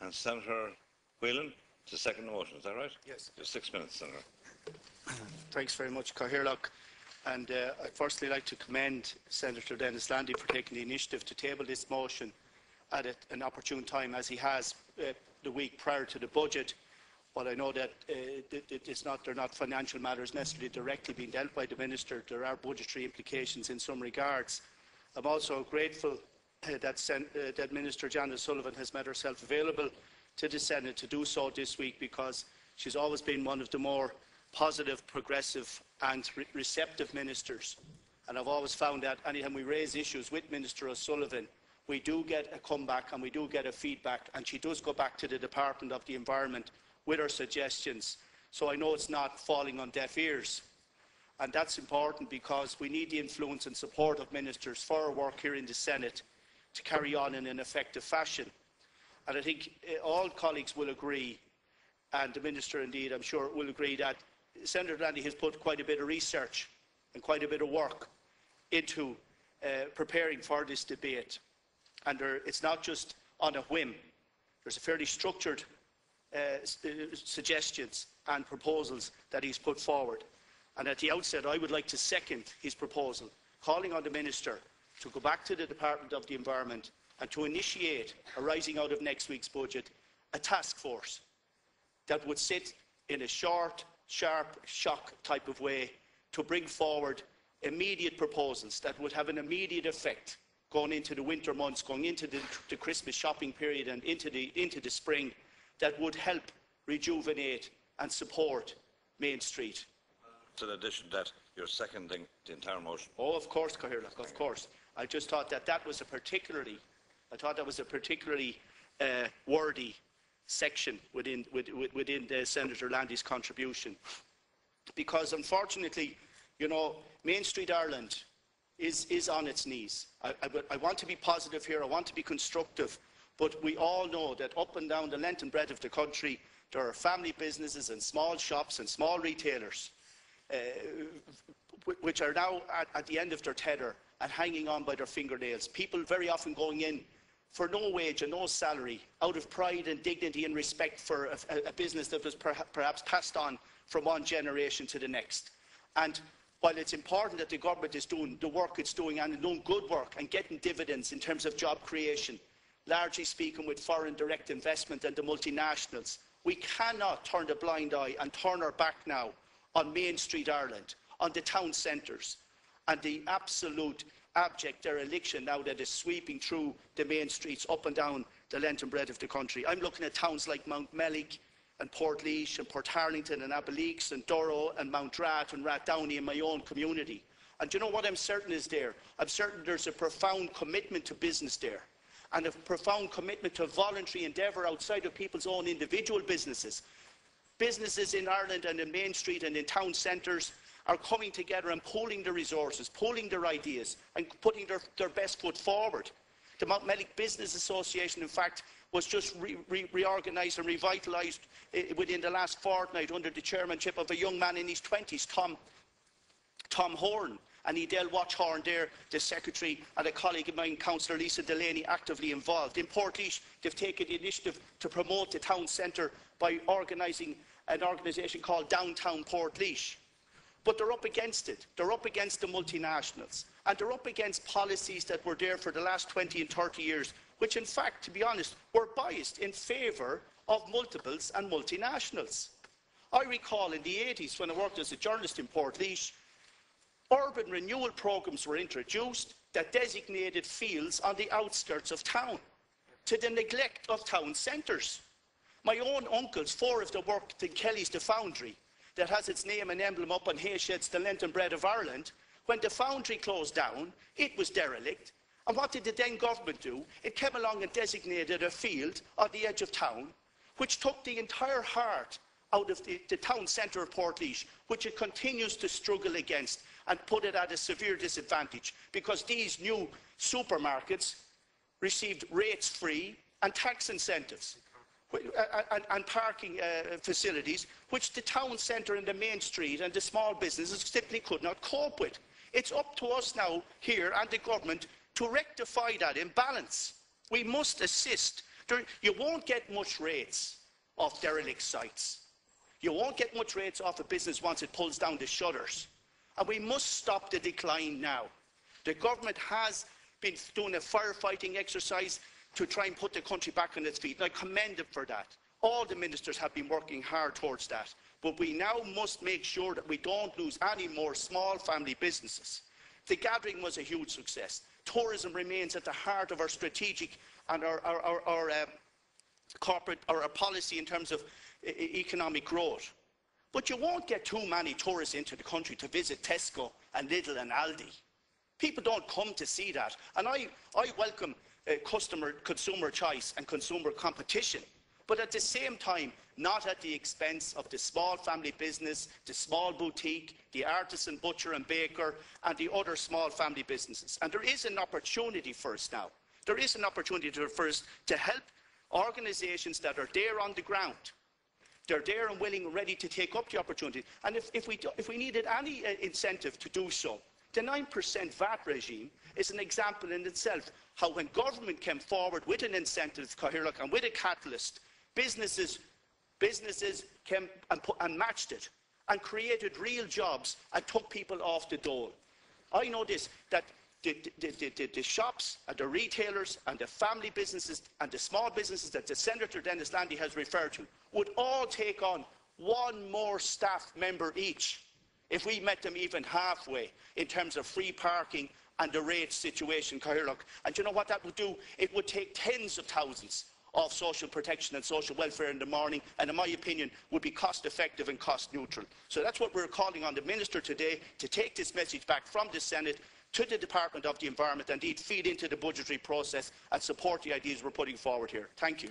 And Senator Whelan to second the motion. Is that right? Yes. Just 6 minutes, Senator. Thanks very much, Cathaoirleach. And I'd firstly like to commend Senator Dennis Landy for taking the initiative to table this motion at an opportune time, as he has the week prior to the budget. While I know that they're not financial matters necessarily directly being dealt by the Minister, there are budgetary implications in some regards. I'm also grateful that Minister Janet Sullivan has made herself available to the Senate to do so this week, because she's always been one of the more positive, progressive and receptive ministers. And I've always found that anytime we raise issues with Minister O'Sullivan, we do get a comeback and we do get a feedback, and she does go back to the Department of the Environment with her suggestions. So I know it's not falling on deaf ears. And that's important, because we need the influence and support of ministers for our work here in the Senate to carry on in an effective fashion. And I think all colleagues will agree, and the Minister indeed, I'm sure, will agree, that Senator Landy has put quite a bit of research and quite a bit of work into preparing for this debate. And it's not just on a whim. There's a fairly structured suggestions and proposals that he's put forward. And at the outset, I would like to second his proposal, calling on the Minister to go back to the Department of the Environment and to initiate, arising out of next week's budget, a task force that would sit in a short, sharp shock type of way to bring forward immediate proposals that would have an immediate effect going into the winter months, going into the Christmas shopping period and into the spring, that would help rejuvenate and support Main Street. In addition to that, you're seconding the entire motion. Oh, of course, Cathaoirleach, of course. I just thought that was a particularly wordy section within Senator Landy's contribution, because unfortunately, you know, Main Street Ireland is on its knees. I want to be positive here, I want to be constructive, but we all know that up and down the length and breadth of the country, there are family businesses and small shops and small retailers which are now at the end of their tether and hanging on by their fingernails. People very often going in for no wage and no salary, out of pride and dignity and respect for a business that was perhaps passed on from one generation to the next. And while it's important that the government is doing the work it's doing, and doing good work and getting dividends in terms of job creation, largely speaking with foreign direct investment and the multinationals, we cannot turn a blind eye and turn our back now on Main Street Ireland, on the town centres, and the absolute abject dereliction now that is sweeping through the main streets up and down the length and breadth of the country. I'm looking at towns like Mountmellick and Portlaoise and Portharlington and Abbealeeks and Durrow and Mountrath and Rathdowney in my own community. And do you know what I'm certain is there? I'm certain there's a profound commitment to business there, and a profound commitment to voluntary endeavour outside of people's own individual businesses. Businesses in Ireland and in Main Street and in town centres are coming together and pooling their resources, pooling their ideas and putting their best foot forward. The Mountmellick Business Association, in fact, was just reorganised and revitalised within the last fortnight under the chairmanship of a young man in his 20s, Tom Horn. And Edel Watchhorn there, the secretary, and a colleague of mine, Councillor Lisa Delaney, actively involved. In Portlaoise, they've taken the initiative to promote the town centre by organising an organisation called Downtown Portlaoise. But they're up against it. They're up against the multinationals. And they're up against policies that were there for the last 20 and 30 years, which in fact, to be honest, were biased in favour of multiples and multinationals. I recall in the 80s, when I worked as a journalist in Portlaoise, urban renewal programmes were introduced that designated fields on the outskirts of town, to the neglect of town centres. My own uncles, 4 of them worked in Kelly's the Foundry, that has its name and emblem up on haysheds the length and breadth of Ireland. When the foundry closed down, it was derelict. And what did the then government do? It came along and designated a field on the edge of town, which took the entire heart out of the town centre of Portlaoise, which it continues to struggle against, and put it at a severe disadvantage, because these new supermarkets received rates free and tax incentives and parking facilities, which the town centre and the main street and the small businesses simply could not cope with. It's up to us now here and the government to rectify that imbalance. We must assist You won't get much rates off derelict sites. You won't get much rates off a business once it pulls down the shutters. And we must stop the decline now. The government has been doing a firefighting exercise to try and put the country back on its feet, and I commend them for that. All the ministers have been working hard towards that. But we now must make sure that we don't lose any more small family businesses. The gathering was a huge success. Tourism remains at the heart of our strategic and our corporate or our policy in terms of economic growth. But you won't get too many tourists into the country to visit Tesco and Lidl and Aldi. People don't come to see that. And I welcome consumer choice and consumer competition. But at the same time, not at the expense of the small family business, the small boutique, the artisan butcher and baker, and the other small family businesses. And there is an opportunity for us now. There is an opportunity for us to help organisations that are there on the ground. They're there and willing and ready to take up the opportunity. And if we needed any incentive to do so, the 9% VAT regime is an example in itself, how when government came forward with an incentive, and with a catalyst, businesses came and matched it and created real jobs and took people off the dole. I know this, that the shops and the retailers and the family businesses and the small businesses that the Senator Dennis Landy has referred to would all take on one more staff member each if we met them even halfway in terms of free parking and the rate situation, Cathaoirleach. And you know what that would do? It would take tens of thousands of social protection and social welfare in the morning, and in my opinion would be cost effective and cost neutral. So that's what we're calling on the Minister today, to take this message back from the Senate to the Department of the Environment and indeed feed into the budgetary process and support the ideas we're putting forward here. Thank you.